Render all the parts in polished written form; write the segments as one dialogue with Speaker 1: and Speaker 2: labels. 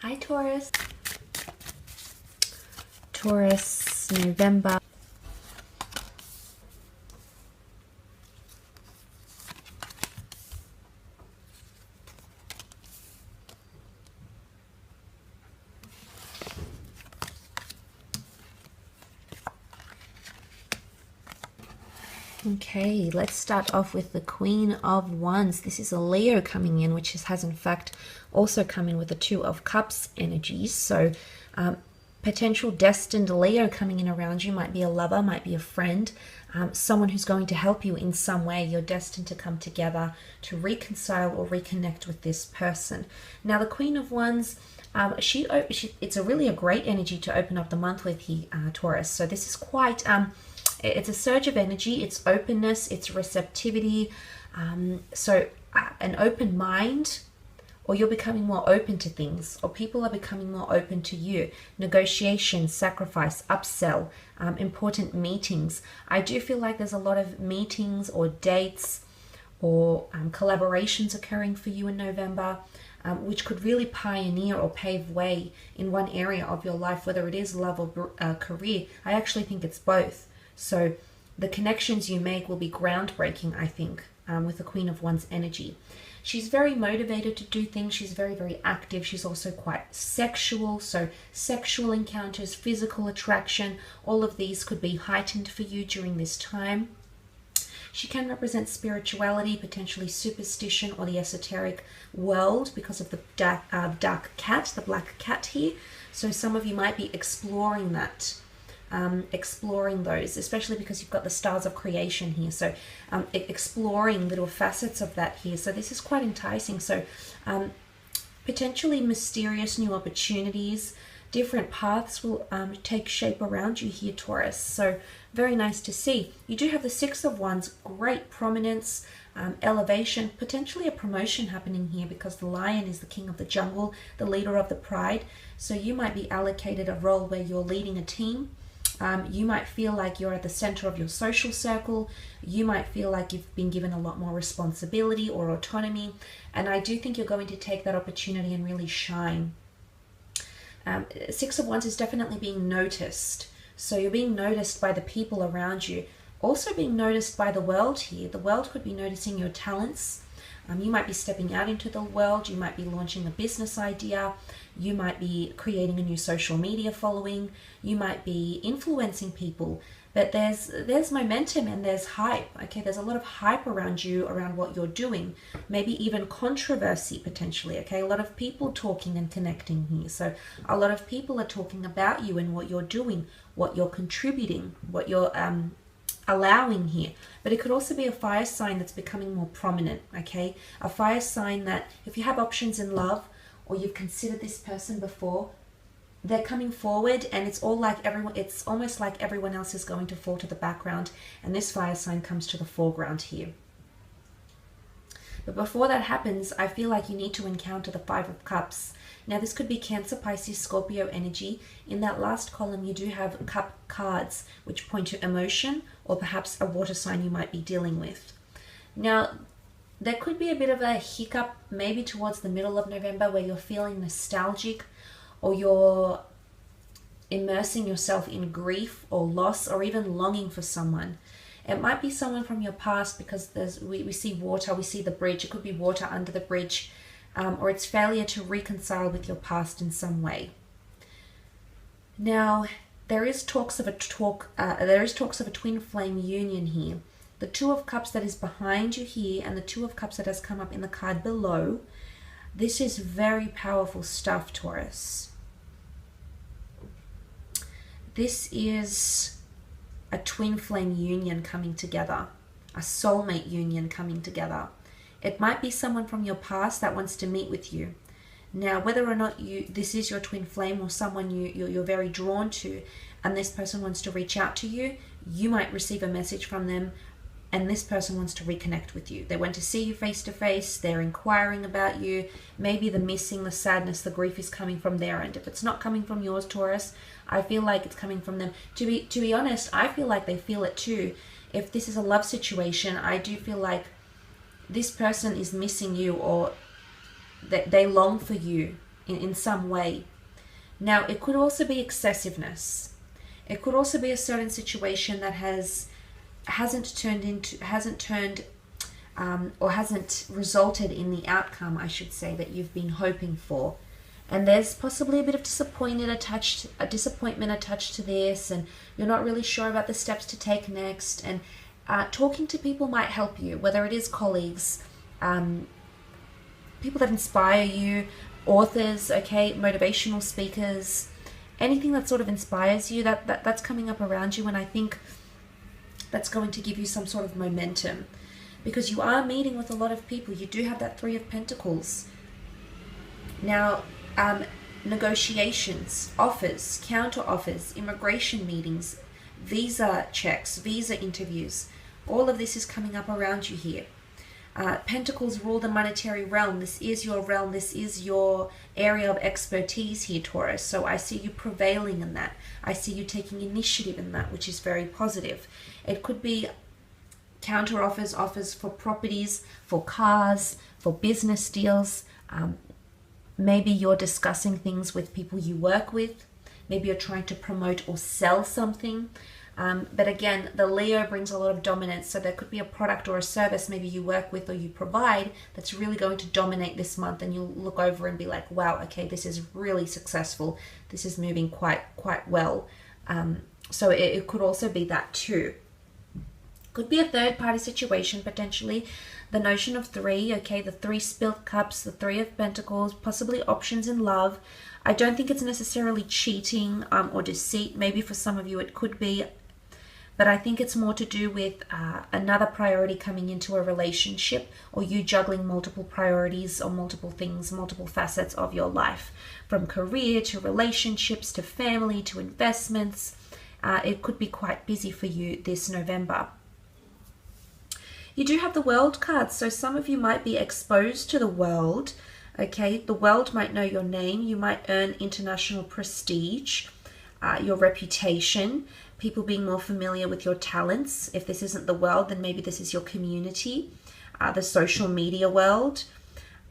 Speaker 1: Hi Taurus. Taurus, November. Okay, let's start off with the Queen of Wands. This is a Leo coming in, which has in fact also come in with the Two of Cups energies. So potential destined Leo coming in around you might be a lover, might be a friend, someone who's going to help you in some way. You're destined to come together to reconcile or reconnect with this person. Now, the Queen of Wands, it's a great energy to open up the month with here, Taurus. So this is quite... it's a surge of energy, it's openness, it's receptivity. So an open mind, or you're becoming more open to things, or people are becoming more open to you. Negotiation, sacrifice, upsell, important meetings. I do feel like there's a lot of meetings or dates or collaborations occurring for you in November, which could really pioneer or pave way in one area of your life, whether it is love or career. I actually think it's both. So the connections you make will be groundbreaking, I think, with the Queen of Wands energy. She's very motivated to do things. She's very, very active. She's also quite sexual. So sexual encounters, physical attraction, all of these could be heightened for you during this time. She can represent spirituality, potentially superstition or the esoteric world because of the dark cat, the black cat here. So some of you might be exploring that. Exploring those, especially because you've got the stars of creation here, so exploring little facets of that here. So this is quite enticing. So potentially mysterious new opportunities, different paths will take shape around you here, Taurus. So very nice to see. You do have the Six of Wands, great prominence, elevation, potentially a promotion happening here because the lion is the king of the jungle, the leader of the pride. So you might be allocated a role where you're leading a team. You might feel like you're at the center of your social circle. You might feel like you've been given a lot more responsibility or autonomy. And I do think you're going to take that opportunity and really shine. Six of Wands is definitely being noticed. So you're being noticed by the people around you. Also being noticed by the world here. The world could be noticing your talents. You might be stepping out into the world. You might be launching a business idea. You might be creating a new social media following. You might be influencing people. But there's momentum and there's hype. Okay, there's a lot of hype around you, around what you're doing. Maybe even controversy potentially. Okay, a lot of people talking and connecting here. So a lot of people are talking about you and what you're doing, what you're contributing, what you're allowing here. But it could also be a fire sign that's becoming more prominent. Okay, a fire sign that if you have options in love or you've considered this person before, they're coming forward and it's almost like everyone else is going to fall to the background and this fire sign comes to the foreground here. But before that happens, I feel like you need to encounter the Five of Cups. Now this could be Cancer, Pisces, Scorpio energy. In that last column you do have cup cards which point to emotion or perhaps a water sign you might be dealing with. Now there could be a bit of a hiccup maybe towards the middle of November where you're feeling nostalgic or you're immersing yourself in grief or loss or even longing for someone. It might be someone from your past because we see water, we see the bridge. It could be water under the bridge, or it's failure to reconcile with your past in some way. Now, there is talks of a twin flame union here. The Two of Cups that is behind you here and the Two of Cups that has come up in the card below. This is very powerful stuff, Taurus. This is a twin flame union coming together, a soulmate union coming together. It might be someone from your past that wants to meet with you. Now, whether or not this is your twin flame or someone you're very drawn to, and this person wants to reach out to you, you might receive a message from them, and this person wants to reconnect with you. They want to see you face to face. They're inquiring about you. Maybe the missing, the sadness, the grief is coming from their end. If it's not coming from yours, Taurus, I feel like it's coming from them. To be honest, I feel like they feel it too. If this is a love situation, I do feel like this person is missing you or that they long for you. in some way. Now, it could also be excessiveness. It could also be a certain situation that hasn't resulted in the outcome, I should say, that you've been hoping for. And there's possibly a bit of disappointment attached to this, and you're not really sure about the steps to take next. And talking to people might help you, whether it is colleagues, people that inspire you, authors, okay, motivational speakers, anything that sort of inspires you, that's coming up around you. And I think that's going to give you some sort of momentum, because you are meeting with a lot of people. You do have that Three of Pentacles. Now, negotiations, offers, counter offers, immigration meetings, visa checks, visa interviews, all of this is coming up around you here. Pentacles rule the monetary realm. This is your realm. This is your area of expertise here, Taurus. So I see you prevailing in that. I see you taking initiative in that, which is very positive. It could be counter offers, offers for properties, for cars, for business deals. Maybe you're discussing things with people you work with. Maybe you're trying to promote or sell something. But again, the Leo brings a lot of dominance. So there could be a product or a service maybe you work with or you provide that's really going to dominate this month. And you'll look over and be like, wow, okay, this is really successful. This is moving quite well. So it could also be that too. Could be a third party situation potentially. The notion of three, okay, the three spilt cups, the Three of Pentacles, possibly options in love. I don't think it's necessarily cheating or deceit. Maybe for some of you it could be. But I think it's more to do with another priority coming into a relationship, or you juggling multiple priorities or multiple things, multiple facets of your life, from career to relationships to family to investments. It could be quite busy for you this November. You do have the World card, so some of you might be exposed to the world. Okay, the world might know your name. You might earn international prestige, your reputation, people being more familiar with your talents. If this isn't the world, then maybe this is your community, the social media world.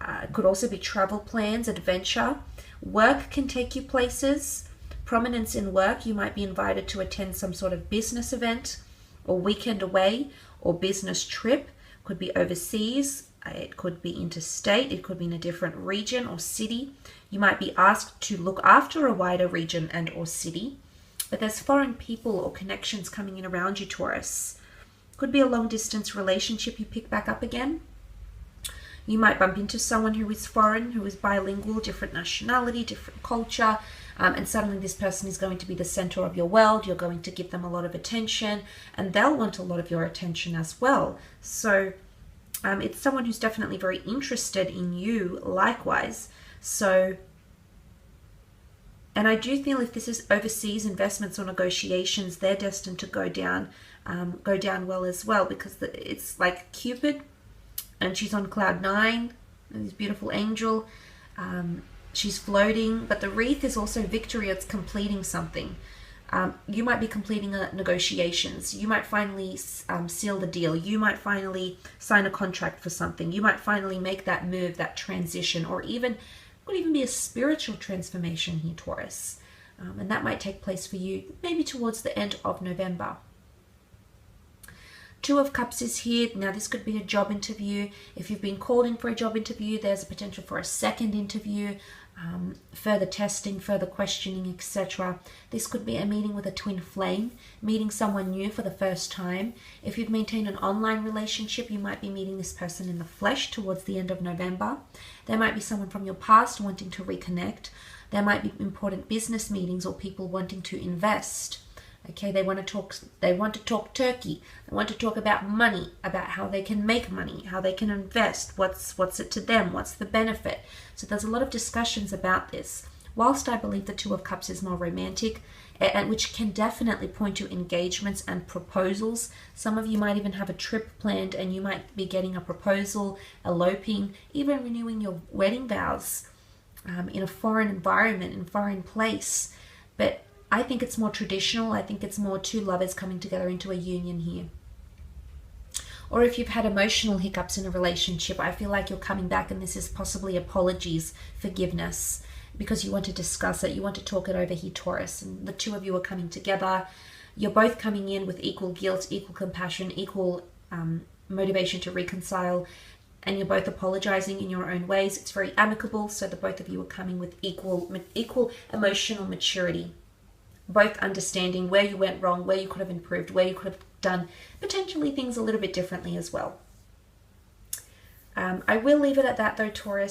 Speaker 1: It could also be travel plans, adventure. Work can take you places. Prominence in work, you might be invited to attend some sort of business event or weekend away or business trip. Could be overseas. It could be interstate. It could be in a different region or city. You might be asked to look after a wider region and or city. But there's foreign people or connections coming in around you, Taurus. Could be a long distance relationship you pick back up again. You might bump into someone who is foreign, who is bilingual, different nationality, different culture. And suddenly this person is going to be the center of your world. You're going to give them a lot of attention, and they'll want a lot of your attention as well. So it's someone who's definitely very interested in you likewise. So, and I do feel if this is overseas investments or negotiations, they're destined to go down well as well, because it's like Cupid, and she's on cloud 9, this beautiful angel. She's floating, but the wreath is also victory. It's completing something. You might be completing negotiations. You might finally seal the deal. You might finally sign a contract for something. You might finally make that move, that transition, or even could even be a spiritual transformation here, Taurus. And that might take place for you maybe towards the end of November. Two of Cups is here. Now this could be a job interview. If you've been called in for a job interview, there's a potential for a second interview, further testing, further questioning, etc. This could be a meeting with a twin flame, meeting someone new for the first time. If you've maintained an online relationship, you might be meeting this person in the flesh towards the end of November. There might be someone from your past wanting to reconnect. There might be important business meetings or people wanting to invest. Okay, they want to talk turkey. They want to talk about money, about how they can make money, how they can invest, what's it to them, what's the benefit. So there's a lot of discussions about this. Whilst I believe the Two of Cups is more romantic, and which can definitely point to engagements and proposals. Some of you might even have a trip planned, and you might be getting a proposal, eloping, even renewing your wedding vows in a foreign environment, in a foreign place. But I think it's more traditional. I think it's more two lovers coming together into a union here. Or if you've had emotional hiccups in a relationship, I feel like you're coming back, and this is possibly apologies, forgiveness. because you want to discuss it, you want to talk it over here, Taurus, and the two of you are coming together. You're both coming in with equal guilt, equal compassion, equal motivation to reconcile, and you're both apologizing in your own ways. It's very amicable, so the both of you are coming with equal emotional maturity, both understanding where you went wrong, where you could have improved, where you could have done potentially things a little bit differently as well. I will leave it at that though, Taurus.